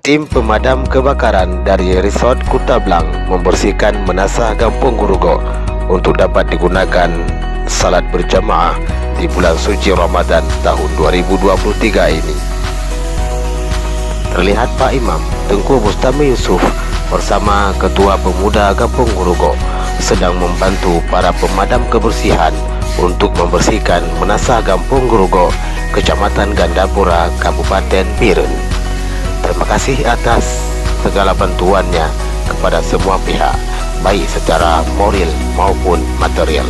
Tim pemadam kebakaran dari Resort Kuta Blang membersihkan menasah Kampung Gurugo untuk dapat digunakan salat berjamaah di bulan suci Ramadan tahun 2023 ini. Terlihat Pak Imam Tengku Bustami Yusuf bersama Ketua Pemuda Kampung Gurugo sedang membantu para pemadam kebersihan untuk membersihkan menasah Kampung Gurugo, Kecamatan Gandapura, Kabupaten Biren. Terima kasih atas segala bantuannya kepada semua pihak, baik secara moral maupun material.